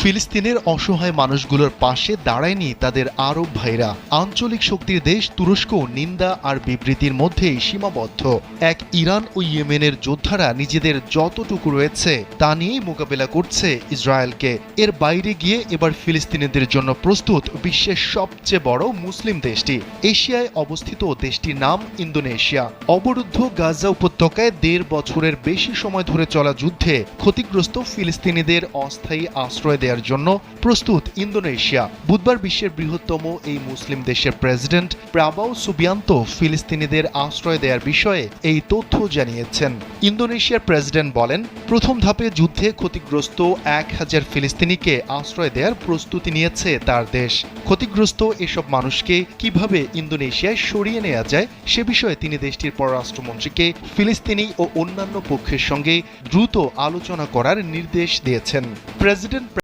ফিলিস্তিনের অসহায় মানুষগুলোর পাশে দাঁড়ায়নি তাদের আরব ভাইরা। আঞ্চলিক শক্তির দেশ তুরস্ক নিন্দা আর বিবৃতির মধ্যেই সীমাবদ্ধ। এক ইরান ও ইয়েমেনের যোদ্ধারা নিজেদের যতটুকু রয়েছে তা নিয়েই মোকাবেলা করছে ইসরায়েলকে। এর বাইরে গিয়ে এবার ফিলিস্তিনিদের জন্য প্রস্তুত বিশ্বের সবচেয়ে বড় মুসলিম দেশটি। এশিয়ায় অবস্থিত দেশটির নাম ইন্দোনেশিয়া। অবরুদ্ধ গাজা উপত্যকায় ১.৫ বছরের বেশি সময় ধরে চলা যুদ্ধে ক্ষতিগ্রস্ত ফিলিস্তিনিদের অস্থায়ী আশ্রয় দেওয়ার জন্য প্রস্তুত ইন্দোনেশিয়া। বুধবার বিশ্বের বৃহত্তম এই মুসলিম দেশের প্রেসিডেন্ট প্রাবাও সুবিয়ান্তো ফিলিস্তিনিদের আশ্রয় দেওয়ার বিষয়ে এই তথ্য জানিয়েছেন। ইন্দোনেশিয়ার প্রেসিডেন্ট বলেন, প্রথম ধাপে যুদ্ধে ক্ষতিগ্রস্ত ১,০০০ ফিলিস্তিনিকে আশ্রয় দেওয়ার প্রস্তুতি নিয়েছে তার দেশ। ক্ষতিগ্রস্ত এসব মানুষকে কিভাবে ইন্দোনেশিয়ায় সরিয়ে নেওয়া যায় সে বিষয়ে তিনি দেশটির পররাষ্ট্রমন্ত্রীকে ফিলিস্তিনি ও অন্যান্য পক্ষের সঙ্গে দ্রুত আলোচনা করার নির্দেশ দিয়েছেন। প্রেসিডেন্ট